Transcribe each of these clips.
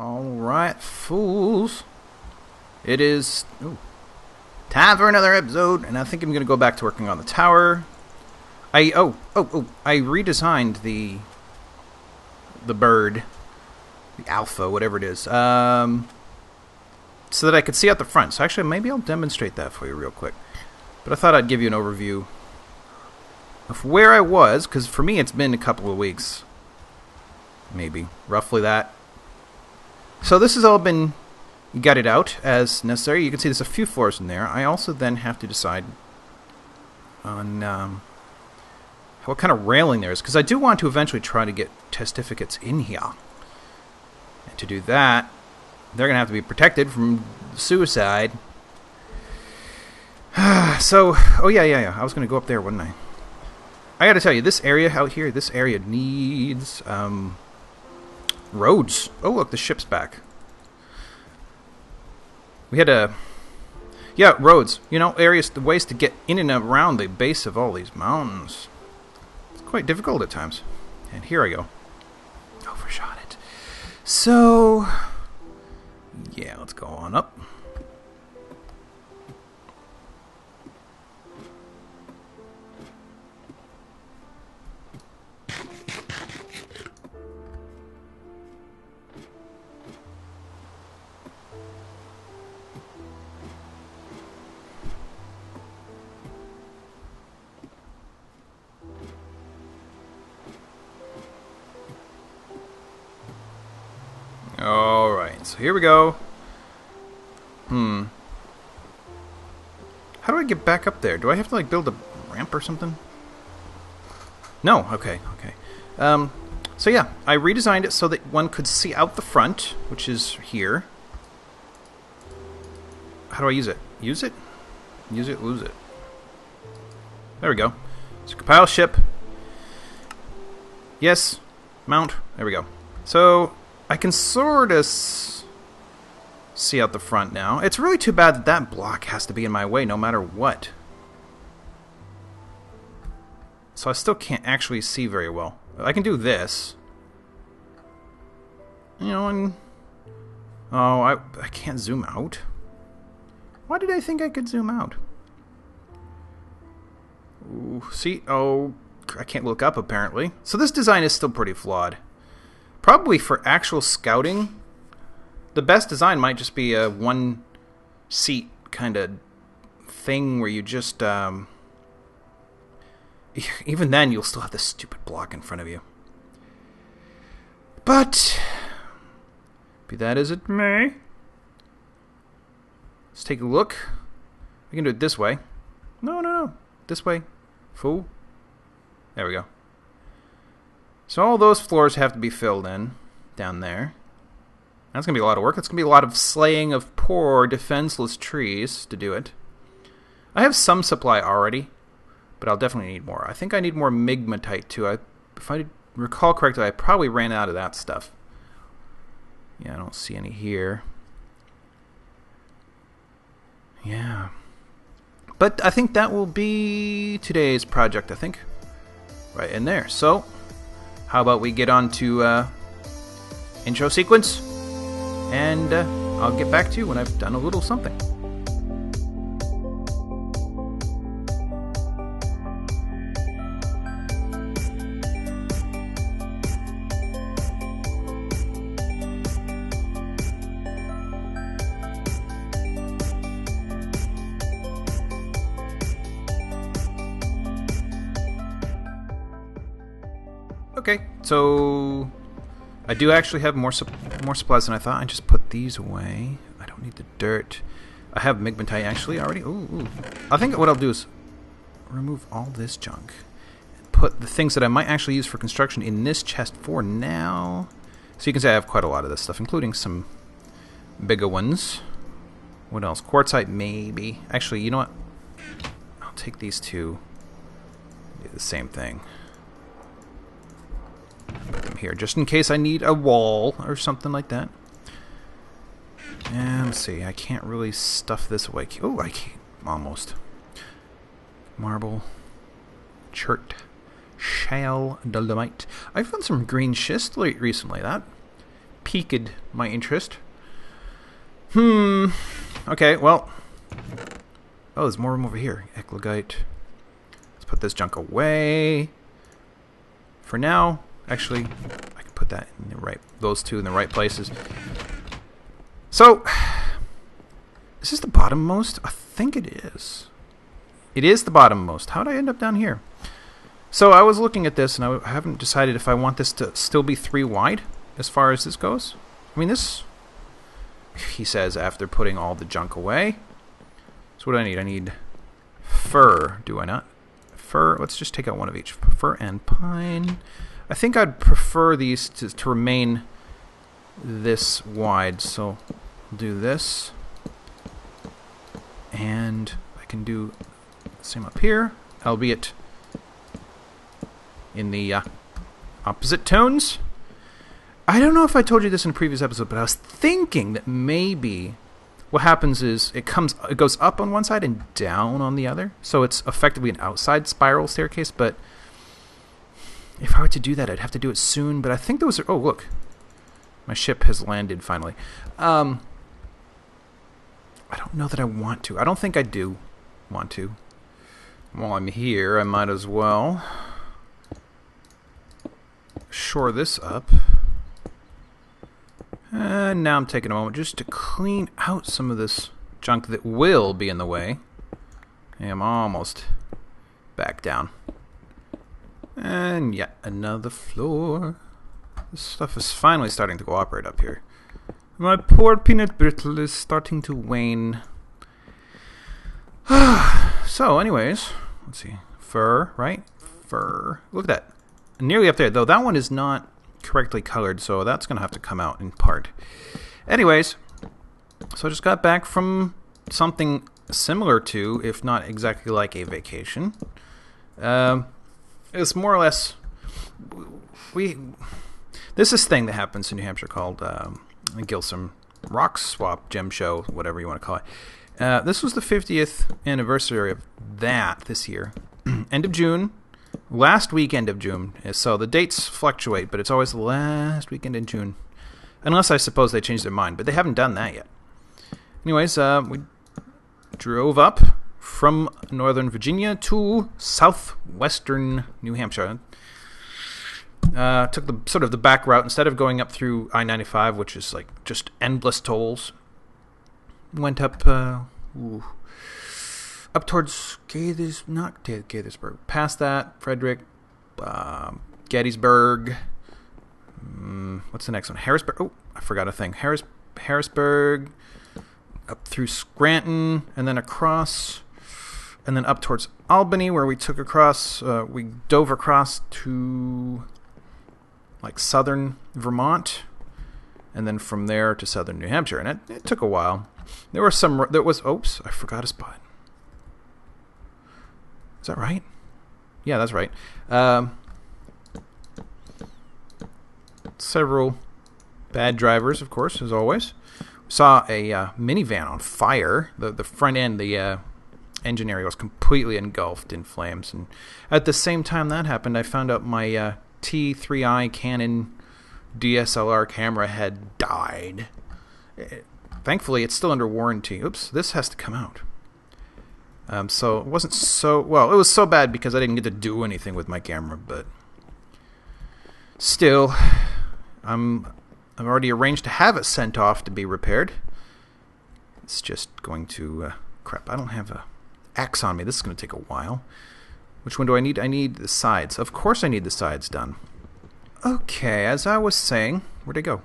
Alright, fools. It is time for another episode, and I think I'm going to go back to working on the tower. I redesigned the bird, the Alpha, whatever it is, so that I could see out the front. So actually, maybe I'll demonstrate that for you real quick. But I thought I'd give you an overview of where I was, because for me it's been a couple of weeks. Maybe. Roughly that. So this has all been gutted out as necessary. You can see there's a few floors in there. I also then have to decide on what kind of railing there is, because I do want to eventually try to get testificates in here. And to do that, they're going to have to be protected from suicide. So, oh yeah. I was going to go up there, wasn't I? I got to tell you, this area out here, this area needs roads. Oh, look, the ship's back. We had roads. You know, areas, the ways to get in and around the base of all these mountains. It's quite difficult at times. And here I go. Overshot it. So, yeah, let's go on up. Alright, so here we go. How do I get back up there? Do I have to, like, build a ramp or something? No, okay. So yeah, I redesigned it so that one could see out the front, which is here. How do I use it? Use it? Use it, lose it. There we go. So compile ship. Yes. Mount. There we go. So I can sort of see out the front now. It's really too bad that that block has to be in my way no matter what. So I still can't actually see very well. I can do this. You know, and... oh, I can't zoom out. Why did I think I could zoom out? Ooh, see? Oh, I can't look up apparently. So this design is still pretty flawed. Probably for actual scouting, the best design might just be a one-seat kind of thing where you just... even then, you'll still have this stupid block in front of you. But, be that as it may, let's take a look. We can do it this way. No. This way. Fool. There we go. So all those floors have to be filled in down there. That's going to be a lot of work. That's going to be a lot of slaying of poor defenseless trees to do it. I have some supply already, but I'll definitely need more. I think I need more migmatite too. If I recall correctly, I probably ran out of that stuff. Yeah, I don't see any here. Yeah. But I think that will be today's project, I think. Right in there. So, how about we get on to intro sequence, and I'll get back to you when I've done a little something. Okay, so I do actually have more supplies than I thought. I just put these away. I don't need the dirt. I have migmatite actually already. Ooh. I think what I'll do is remove all this junk and put the things that I might actually use for construction in this chest for now. So you can see I have quite a lot of this stuff, including some bigger ones. What else? Quartzite maybe. Actually, you know what? I'll take these two. Do the same thing. Put them here, just in case I need a wall or something like that. And let's see, I can't really stuff this away. Oh, I can't. Almost. Marble. Chert. Shale. Dolomite. I found some green schist recently. That piqued my interest. Okay, well. Oh, there's more room over here. Eclogite. Let's put this junk away. For now, actually, I can put that in the right, those two in the right places. So, is this the bottommost? I think it is. It is the bottommost. How did I end up down here? So I was looking at this, and I haven't decided if I want this to still be 3 wide as far as this goes. I mean, this, he says, after putting all the junk away. So what do I need? I need fir, do I not? Fir, let's just take out one of each. Fir and pine. I think I'd prefer these to remain this wide, so I'll do this. And I can do the same up here, albeit in the opposite tones. I don't know if I told you this in a previous episode, but I was thinking that maybe what happens is it goes up on one side and down on the other, so it's effectively an outside spiral staircase. But if I were to do that, I'd have to do it soon. But I think those are. Oh, look, my ship has landed finally. I don't know that I want to. I don't think I do want to. While I'm here, I might as well shore this up. And now I'm taking a moment just to clean out some of this junk that will be in the way. I'm almost back down. And yet another floor. This stuff is finally starting to cooperate up here. My poor peanut brittle is starting to wane. So, anyways, let's see. Fur, right? Fur. Look at that. Nearly up there, though that one is not correctly colored, so that's going to have to come out in part. Anyways, so I just got back from something similar to, if not exactly like, a vacation. It's more or less... There's this thing that happens in New Hampshire called Gilsum Rock Swap Gem Show, whatever you want to call it. This was the 50th anniversary of that this year. End of June. Last weekend of June. So the dates fluctuate, but it's always the last weekend in June. Unless I suppose they changed their mind, but they haven't done that yet. Anyways, we drove up from Northern Virginia to southwestern New Hampshire. Took the back route instead of going up through I-95, which is like just endless tolls. Went up towards Gaithersburg. Past that, Frederick, Gettysburg. What's the next one? Harrisburg. Oh, I forgot a thing. Harrisburg. Up through Scranton, and then across, and then up towards Albany, where we took across. We dove across to like southern Vermont, and then from there to southern New Hampshire, and it took a while. Oops, I forgot a spot. Is that right? Yeah, that's right. Several bad drivers, of course, as always. Saw a minivan on fire. The front end, the engine area was completely engulfed in flames. And at the same time that happened, I found out my T3i Canon DSLR camera had died. Thankfully, it's still under warranty. Oops, this has to come out. So it wasn't so... Well, it was so bad because I didn't get to do anything with my camera, but... Still, I've already arranged to have it sent off to be repaired. It's just going to... crap, I don't have an axe on me. This is going to take a while. Which one do I need? I need the sides. Of course I need the sides done. Okay, as I was saying... Where'd I go?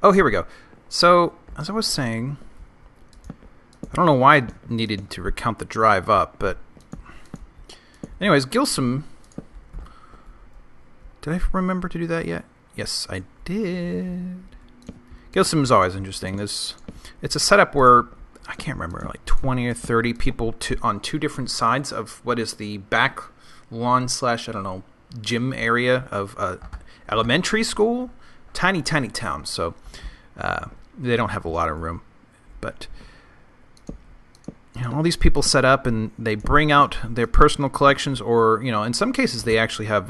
Oh, here we go. So... As I was saying, I don't know why I needed to recount the drive up, but anyways, Gilsum. Did I remember to do that yet? Yes, I did. Gilsum is always interesting. It's a setup where I can't remember, like 20 or 30 people on two different sides of what is the back lawn / I don't know, gym area of elementary school. Tiny town. So. They don't have a lot of room, but all these people set up and they bring out their personal collections, or in some cases they actually have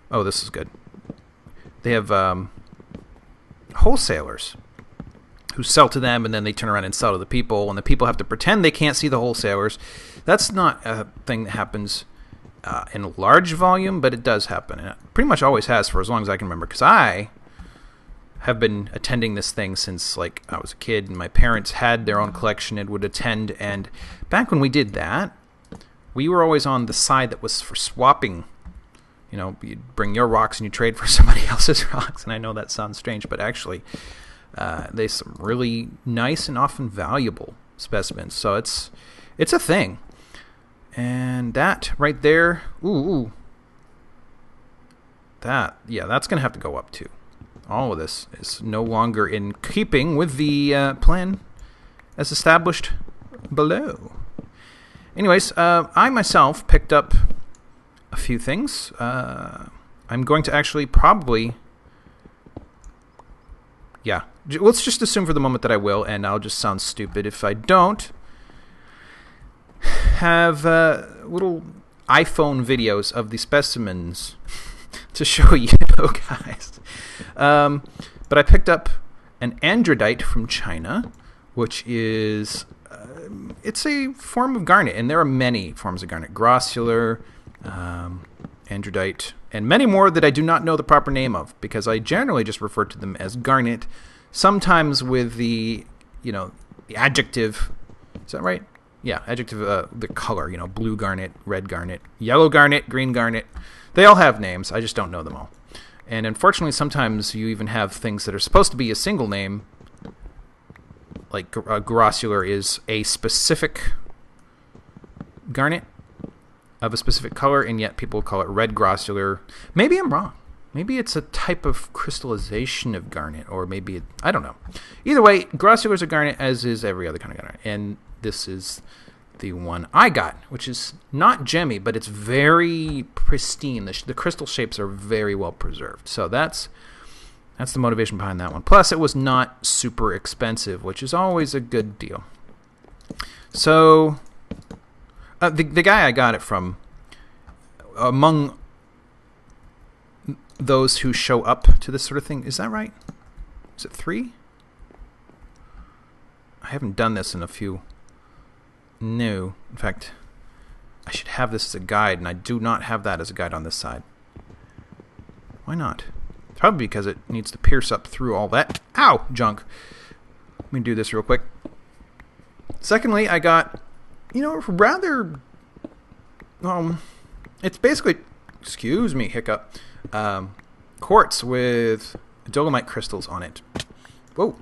Oh, this is good. They have wholesalers who sell to them, and then they turn around and sell to the people, and the people have to pretend they can't see the wholesalers. That's not a thing that happens in large volume, but it does happen. And it pretty much always has for as long as I can remember, because I have been attending this thing since like I was a kid, and my parents had their own collection and would attend. And back when we did that, we were always on the side that was for swapping. You know, you'd bring your rocks and you trade for somebody else's rocks. And I know that sounds strange, but actually there's some really nice and often valuable specimens. So it's a thing. And that right there, that's going to have to go up too. All of this is no longer in keeping with the plan as established below. Anyways, I myself picked up a few things. I'm going to actually probably... Yeah, let's just assume for the moment that I will, and I'll just sound stupid if I don't have little iPhone videos of the specimens to show you guys. But I picked up an andradite from China, which is... it's a form of garnet, and there are many forms of garnet. Grossular, andradite, and many more that I do not know the proper name of, because I generally just refer to them as garnet, sometimes with the adjective. Is that right? Yeah, adjective, the color, blue garnet, red garnet, yellow garnet, green garnet. They all have names. I just don't know them all. And unfortunately, sometimes you even have things that are supposed to be a single name, like grossular is a specific garnet of a specific color, and yet people call it red grossular. Maybe I'm wrong. Maybe it's a type of crystallization of garnet, or maybe I don't know. Either way, grossular is a garnet, as is every other kind of garnet. And this is the one I got, which is not gemmy, but it's very pristine. The crystal shapes are very well preserved. So that's the motivation behind that one. Plus, it was not super expensive, which is always a good deal. So the guy I got it from, among those who show up to this sort of thing, is that right? Is it 3? I haven't done this in a few. No. In fact, I should have this as a guide, and I do not have that as a guide on this side. Why not? Probably because it needs to pierce up through all that junk. Let me do this real quick. Secondly, I got, rather, it's basically, excuse me, hiccup, quartz with dolomite crystals on it. Whoa,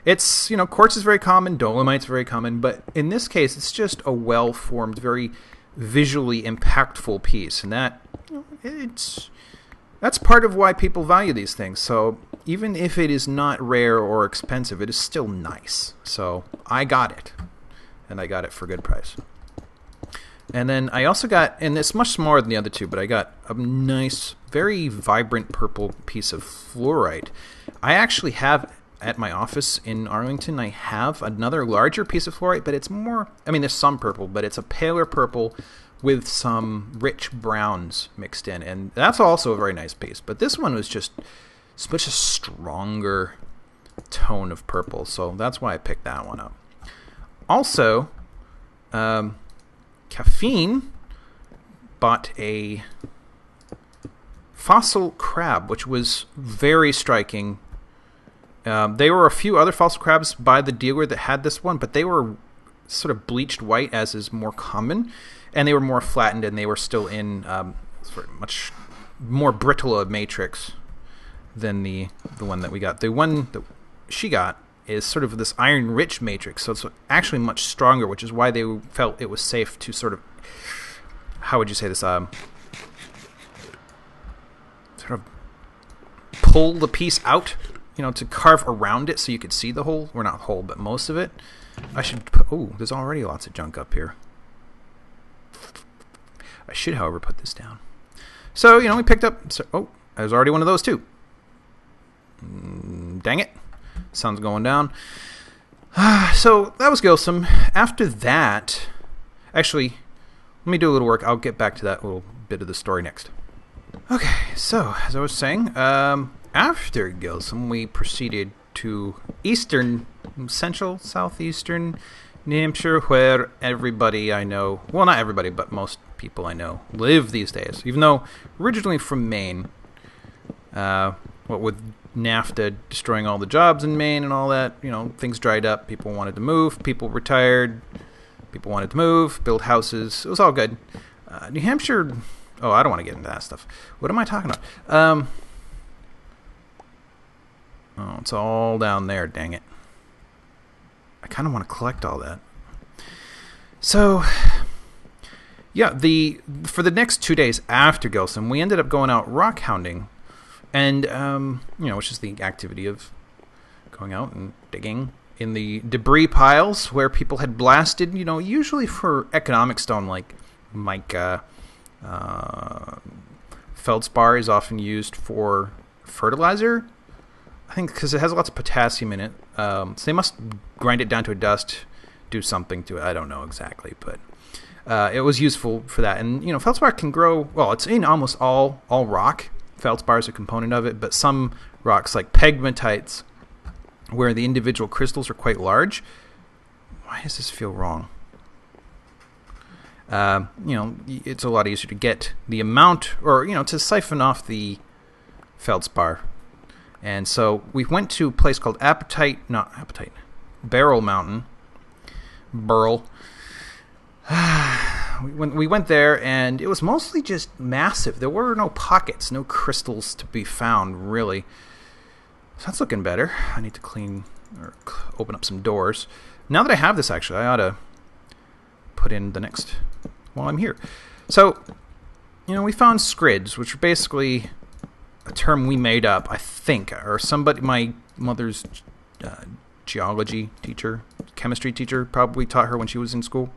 it's, quartz is very common, dolomite's very common, but in this case, it's just a well-formed, very visually impactful piece, and that's part of why people value these things. So even if it is not rare or expensive, it is still nice. So I got it, and I got it for a good price. And then I also got, and it's much smaller than the other two, but I got a nice, very vibrant purple piece of fluorite. I actually have, at my office in Arlington, I have another larger piece of fluorite, but it's more, there's some purple, but it's a paler purple with some rich browns mixed in, and that's also a very nice piece. But this one was just such a stronger tone of purple, so that's why I picked that one up. Also, Kafine bought a fossil crab, which was very striking. There were a few other fossil crabs by the dealer that had this one, but they were sort of bleached white, as is more common, and they were more flattened, and they were still in sort of much more brittle a matrix than the one that we got. The one that she got is sort of this iron-rich matrix, so it's actually much stronger, which is why they felt it was safe to sort of, how would you say this, sort of pull the piece out, to carve around it so you could see the whole, or not whole, but most of it. I should put, there's already lots of junk up here. I should, however, put this down. So, we picked up, there's already one of those too. Dang it. Sun's going down. So, that was Gilsum. After that, actually, let me do a little work. I'll get back to that little bit of the story next. Okay, so as I was saying, after Gilsum, we proceeded to eastern, central, southeastern New Hampshire, where everybody I know, well, not everybody, but most people I know, live these days. Even though originally from Maine, what with NAFTA destroying all the jobs in Maine and all that, things dried up. People wanted to move. People retired. People wanted to move, build houses. It was all good. New Hampshire. Oh, I don't want to get into that stuff. What am I talking about? Oh, it's all down there. Dang it. I kind of want to collect all that. So, yeah, for the next 2 days after Gilsum, we ended up going out rock hounding. And, which is the activity of going out and digging in the debris piles where people had blasted, usually for economic stone like mica. Feldspar is often used for fertilizer, I think, because it has lots of potassium in it. So they must grind it down to a dust, do something to it. I don't know exactly, but it was useful for that. And, feldspar can grow, well, it's in almost all rock. Feldspar is a component of it, but some rocks like pegmatites, where the individual crystals are quite large. Why does this feel wrong? It's a lot easier to get the amount, or, to siphon off the feldspar. And so we went to a place called Barrel Mountain. Burl. We went there, and it was mostly just massive. There were no pockets, no crystals to be found, really. So that's looking better. I need to clean or open up some doors. Now that I have this, actually, I ought to put in the next while I'm here. So, we found scrids, which are basically a term we made up, I think, or somebody, my mother's geology teacher, chemistry teacher, probably taught her when she was in school.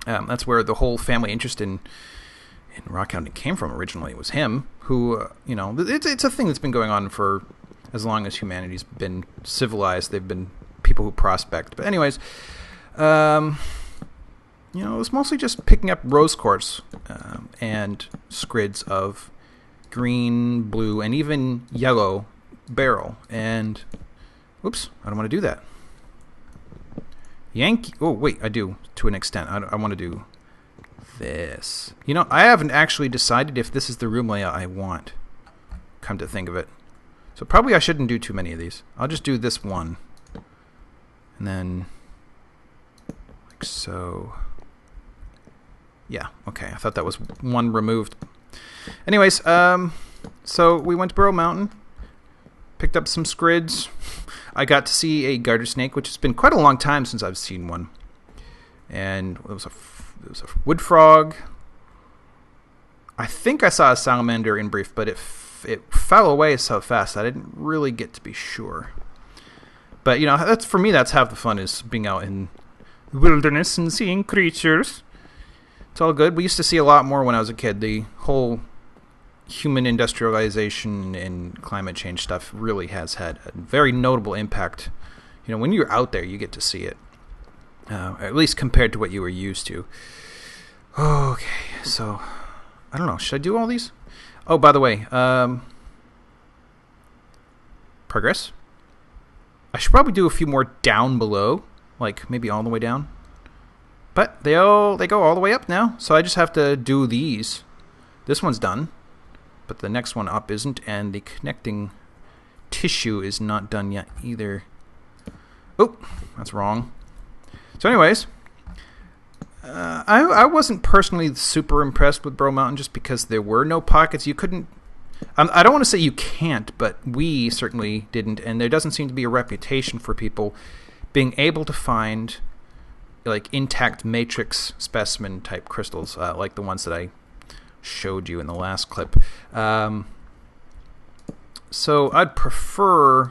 That's where the whole family interest in rock hounding came from originally. It was him who, it's a thing that's been going on for as long as humanity's been civilized. They've been people who prospect. But anyways, it was mostly just picking up rose quartz and scrids of green, blue, and even yellow beryl. And, oops, I don't want to do that. Oh, wait, I do, to an extent. I want to do this. I haven't actually decided if this is the room layout I want, come to think of it. So probably I shouldn't do too many of these. I'll just do this one. And then, like so. Yeah, okay, I thought that was one removed. Anyways, so we went to Burrow Mountain, picked up some scrids. I got to see a garter snake, which has been quite a long time since I've seen one. And it was a wood frog. I think I saw a salamander in brief, but it fell away so fast I didn't really get to be sure. But, that's for me, that's half the fun, is being out in the wilderness and seeing creatures. It's all good. We used to see a lot more when I was a kid. The whole human industrialization and climate change stuff really has had a very notable impact. When you're out there, you get to see it. At least compared to what you were used to. Okay, so, I don't know. Should I do all these? Oh, by the way, progress. I should probably do a few more down below, like maybe all the way down. But they go all the way up now, so I just have to do these. This one's done, but the next one up isn't, and the connecting tissue is not done yet either. Oh, that's wrong. So anyways, I wasn't personally super impressed with Burrow Mountain just because there were no pockets. You couldn't... I don't want to say you can't, but we certainly didn't, and there doesn't seem to be a reputation for people being able to find like intact matrix specimen type crystals, like the ones that I showed you in the last clip. So I'd prefer...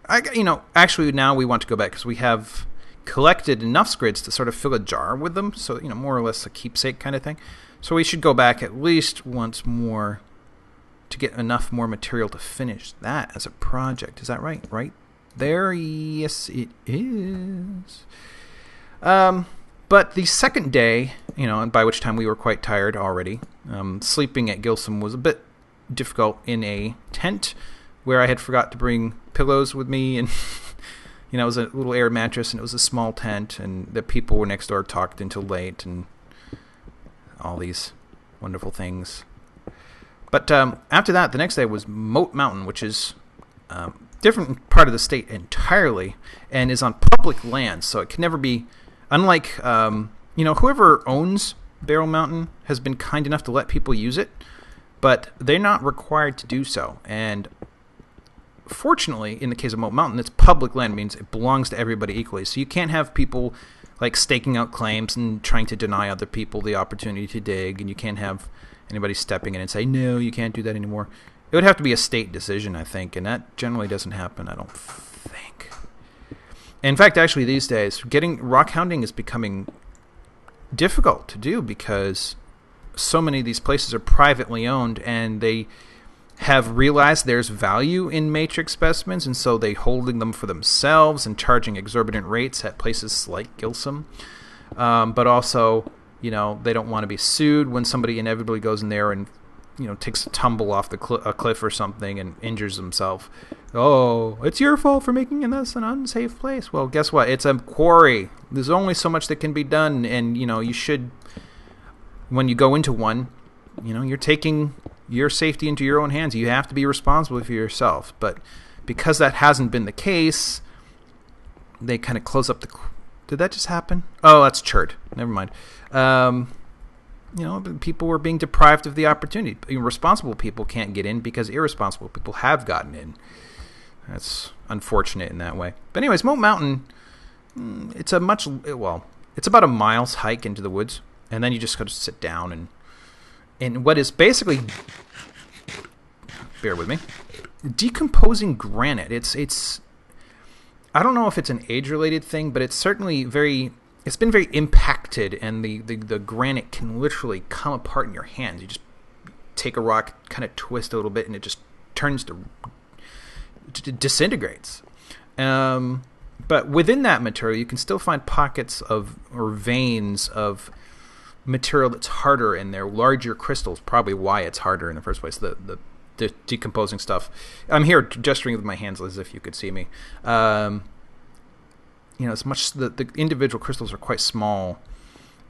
actually now we want to go back because we have collected enough scrids to sort of fill a jar with them, so more or less a keepsake kind of thing. So we should go back at least once more to get enough more material to finish that as a project. Is that right? Right there? Yes, it is. But the second day, and by which time we were quite tired already, Sleeping at Gilsum was a bit difficult in a tent where I had forgot to bring pillows with me, and it was a little air mattress, and it was a small tent, and the people were next door talked until late, and all these wonderful things. But after that, the next day was Moat Mountain, which is different part of the state entirely, and is on public land, so it can never be, unlike, whoever owns Barrel Mountain has been kind enough to let people use it, but they're not required to do so. And fortunately, in the case of Moat Mountain, it's public land, means it belongs to everybody equally. So you can't have people like staking out claims and trying to deny other people the opportunity to dig, and you can't have anybody stepping in and say, no, you can't do that anymore. It would have to be a state decision, I think, and that generally doesn't happen, I don't think. In fact, actually, these days, getting rock hounding is becoming difficult to do because so many of these places are privately owned, and they have realized there's value in matrix specimens, and so they're holding them for themselves and charging exorbitant rates at places like Gilsum. But also, they don't want to be sued when somebody inevitably goes in there and takes a tumble off a cliff or something and injures himself. Oh, it's your fault for making this an unsafe place. Well, guess what? It's a quarry. There's only so much that can be done, and you should, when you go into one, you're taking your safety into your own hands. You have to be responsible for yourself. But because that hasn't been the case, they kind of close up the. Did that just happen? Oh, that's churd. Never mind. People were being deprived of the opportunity. Responsible people can't get in because irresponsible people have gotten in. That's unfortunate in that way. But anyways, Moat Mountain, it's about a mile's hike into the woods, and then you just got to sit down and what is basically, bear with me, decomposing granite. It's I don't know if it's an age-related thing, but it's certainly it's been very impacted, and the granite can literally come apart in your hands. You just take a rock, kind of twist a little bit, and it just turns to disintegrates. But within that material, you can still find pockets or veins of material that's harder, and they're larger crystals, probably why it's harder in the first place, the decomposing stuff. I'm here gesturing with my hands as if you could see me. As much the individual crystals are quite small,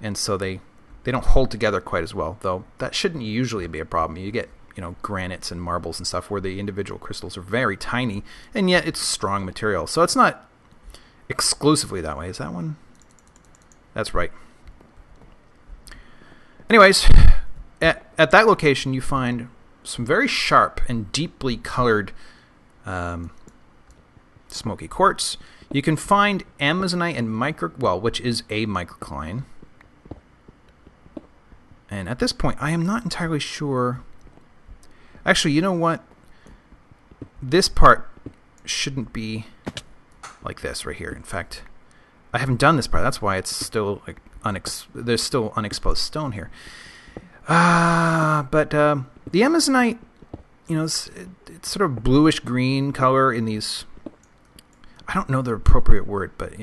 and so they don't hold together quite as well, though that shouldn't usually be a problem. You get granites and marbles and stuff where the individual crystals are very tiny, and yet it's strong material. So it's not exclusively that way. Is that one? That's right. Anyways, at that location you find some very sharp and deeply colored smoky quartz. You can find amazonite and which is a microcline. And at this point, I am not entirely sure. Actually, you know what? This part shouldn't be like this right here. In fact, I haven't done this part. That's why it's still there's still unexposed stone here. But the amazonite, it's sort of bluish green color in these. I don't know the appropriate word, but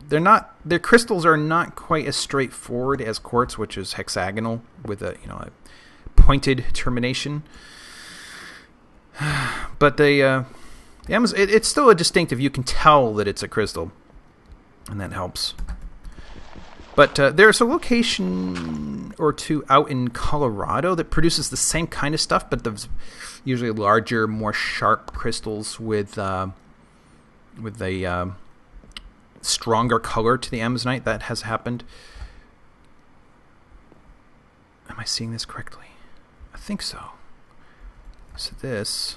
they're not. Their crystals are not quite as straightforward as quartz, which is hexagonal with a pointed termination. But it's still a distinctive. You can tell that it's a crystal, and that helps. But there's a location or two out in Colorado that produces the same kind of stuff, but there's usually larger, more sharp crystals with a stronger color to the amazonite. That has happened. Am I seeing this correctly? I think so. So this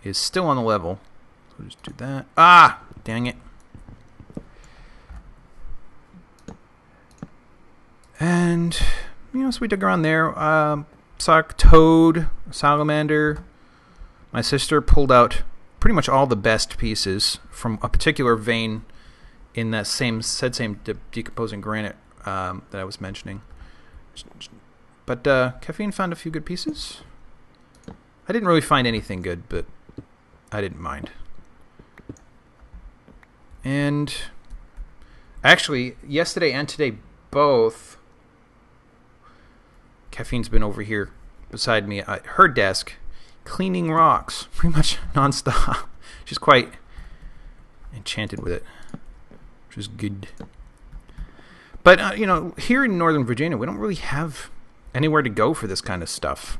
is still on the level. So we'll just do that. Ah! Dang it. And, so we dug around there. Saw a toad, a salamander. My sister pulled out pretty much all the best pieces from a particular vein in that same decomposing granite that I was mentioning. But Kafine found a few good pieces. I didn't really find anything good, but I didn't mind. And actually, yesterday and today both Kafine's been over here beside me at her desk, cleaning rocks, pretty much nonstop. She's quite enchanted with it, which is good. But, you know, here in Northern Virginia, we don't really have anywhere to go for this kind of stuff.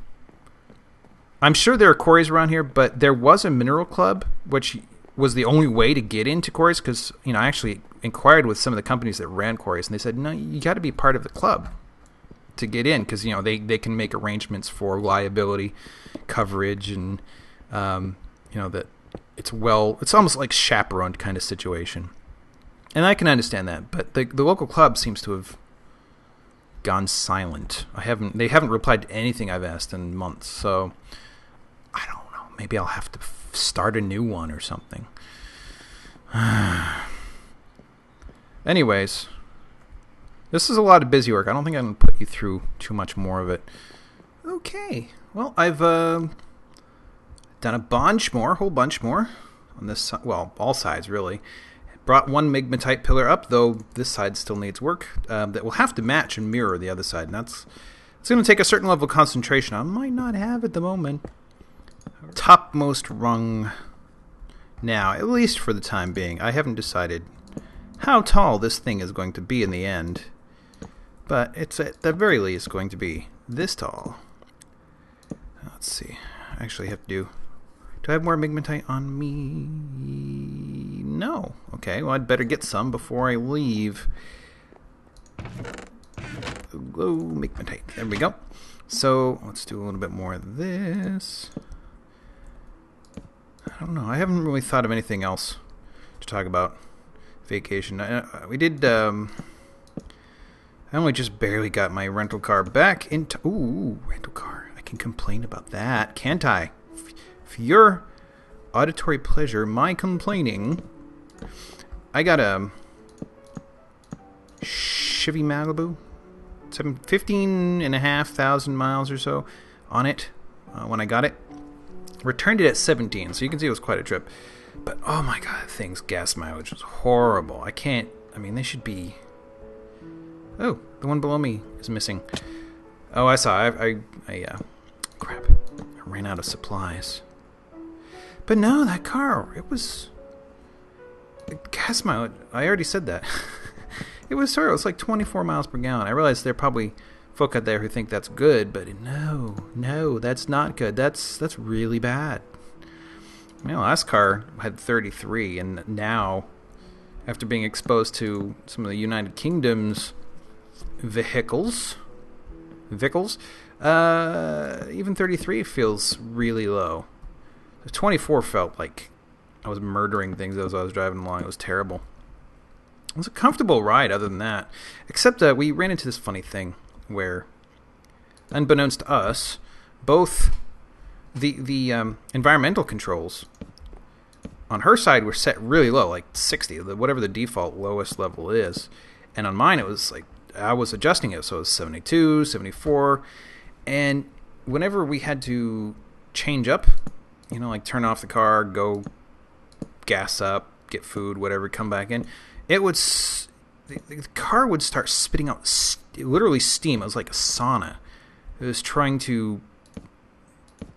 I'm sure there are quarries around here, but there was a mineral club, which was the only way to get into quarries, because, you know, I actually inquired with some of the companies that ran quarries, and they said, no, you got to be part of the club to get in, because, you know, they can make arrangements for liability coverage, and, you know, that it's almost like chaperoned kind of situation. And I can understand that, but the local club seems to have gone silent. They haven't replied to anything I've asked in months, so I don't know. Maybe I'll have to start a new one or something. Anyways, this is a lot of busy work. I don't think I'm going to put you through too much more of it. Okay. Well, I've done a whole bunch more on this, well, all sides really. Brought one Migmatite pillar up, though this side still needs work. That will have to match and mirror the other side, and it's going to take a certain level of concentration I might not have at the moment. Topmost rung now, at least for the time being. I haven't decided how tall this thing is going to be in the end, but it's at the very least going to be this tall. Let's see. I actually have to do I have more Migmatite on me? No. Okay, well, I'd better get some before I leave. Low Migmatite. There we go. So, let's do a little bit more of this. I don't know. I haven't really thought of anything else to talk about. Vacation. We did, I only just barely got my rental car back into... Ooh, rental car. I can complain about that, can't I? For your auditory pleasure, my complaining, I got a Chevy Malibu, 15,500 miles or so on it when I got it. Returned it at 17, so you can see it was quite a trip. But oh my god, that thing's gas mileage was horrible. They should be... Oh, the one below me is missing. Oh, I saw. Crap. I ran out of supplies. But no, that car, it was... gas mileage, I already said that. It was like 24 miles per gallon. I realize there are probably folk out there who think that's good, but no, that's not good. That's really bad. My last car had 33, and now, after being exposed to some of the United Kingdom's vehicles, even 33 feels really low. 24 felt like I was murdering things as I was driving along. It was terrible. It was a comfortable ride other than that. Except we ran into this funny thing where, unbeknownst to us, both the environmental controls on her side were set really low, like 60, whatever the default lowest level is. And on mine it was like, I was adjusting it, so it was 72, 74. And whenever we had to change up, like turn off the car, go gas up, get food, whatever, come back in, the car would start spitting out literally steam. It was like a sauna. It was trying to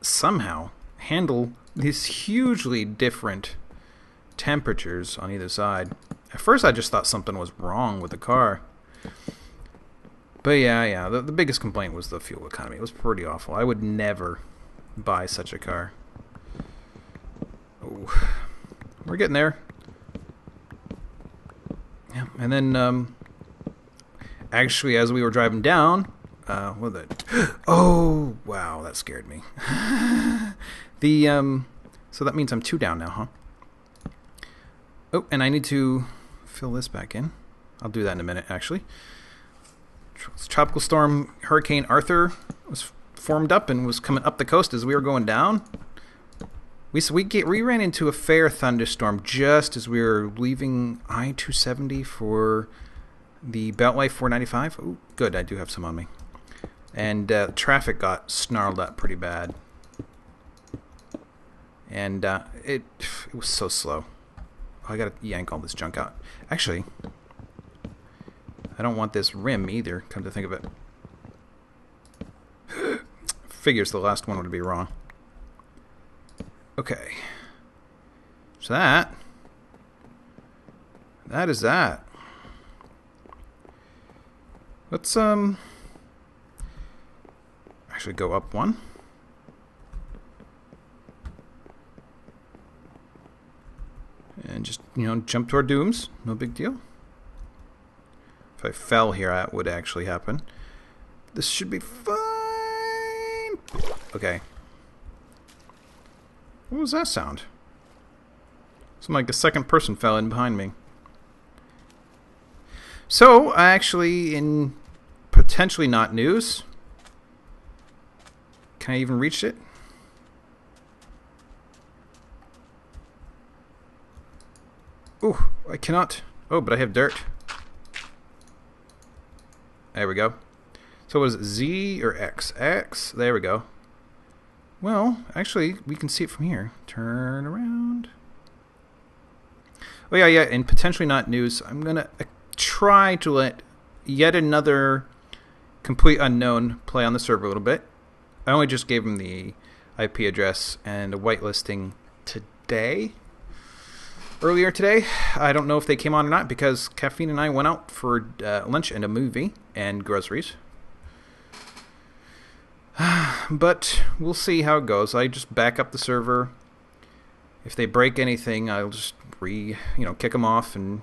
somehow handle these hugely different temperatures on either side. At first I just thought something was wrong with the car. But yeah, the biggest complaint was the fuel economy. It was pretty awful. I would never buy such a car. Oh, we're getting there. Yeah, and then actually, as we were driving down, oh wow, that scared me. So that means I'm 2 down now, huh? Oh, and I need to fill this back in. I'll do that in a minute, actually. Tropical storm Hurricane Arthur was formed up and was coming up the coast as we were going down. We ran into a fair thunderstorm just as we were leaving I-270 for the Beltway 495. Oh, good, I do have some on me. And traffic got snarled up pretty bad. And it was so slow. Oh, I gotta yank all this junk out. Actually, I don't want this rim either, come to think of it. figures the last one would be wrong. Okay. So that is that. Let's actually go up one. And just, jump to our dooms. No big deal. If I fell here, that would actually happen. This should be fine. Okay. What was that sound? Something like a second person fell in behind me. So, actually, in potentially not news, can I even reach it? Ooh, I cannot. Oh, but I have dirt. There we go. So was it Z or X? X. There we go. Well, actually, we can see it from here. Turn around. Oh, yeah, and potentially not news. I'm going to try to let yet another complete unknown play on the server a little bit. I only just gave him the IP address and a whitelisting today. Earlier today. I don't know if they came on or not because Kafine and I went out for lunch and a movie and groceries. But we'll see how it goes. I just back up the server. If they break anything, I'll just kick them off and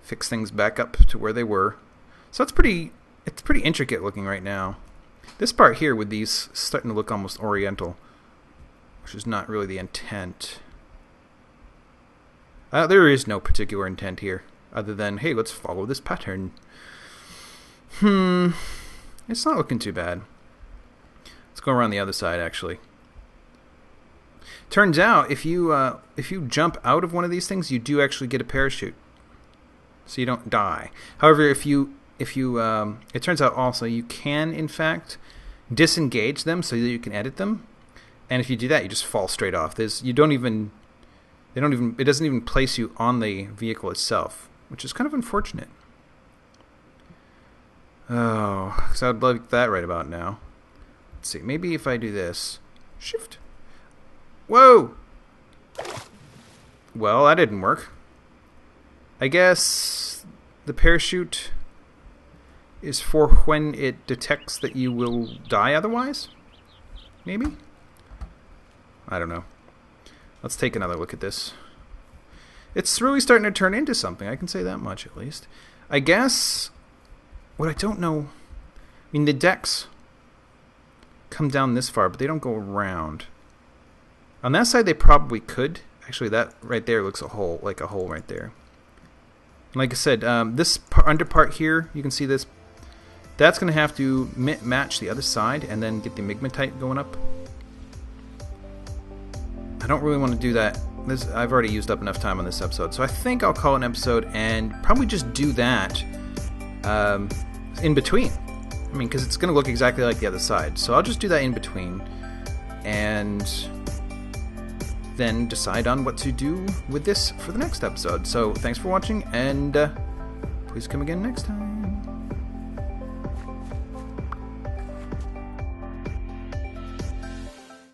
fix things back up to where they were. So it's pretty intricate looking right now. This part here with these starting to look almost oriental, which is not really the intent. There is no particular intent here, other than, hey, let's follow this pattern. It's not looking too bad. Let's go around the other side, actually. Turns out, if you jump out of one of these things, you do actually get a parachute, so you don't die. However, it turns out also you can, in fact, disengage them so that you can edit them, and if you do that, you just fall straight off. It doesn't even place you on the vehicle itself, which is kind of unfortunate. Oh, because I would like that right about now. Let's see, maybe if I do this. Shift. Whoa! Well, that didn't work. I guess the parachute is for when it detects that you will die otherwise? Maybe? I don't know. Let's take another look at this. It's really starting to turn into something. I can say that much, at least. I guess what I don't know... I mean, the decks come down this far, but they don't go around. On that side, they probably could. Actually, that right there looks like a hole right there. Like I said, this under part here, you can see this. That's going to have to match the other side and then get the migmatite going up. I don't really want to do that. I've already used up enough time on this episode, so I think I'll call it an episode and probably just do that in between. I mean, because it's going to look exactly like the other side. So I'll just do that in between and then decide on what to do with this for the next episode. So thanks for watching, and please come again next time.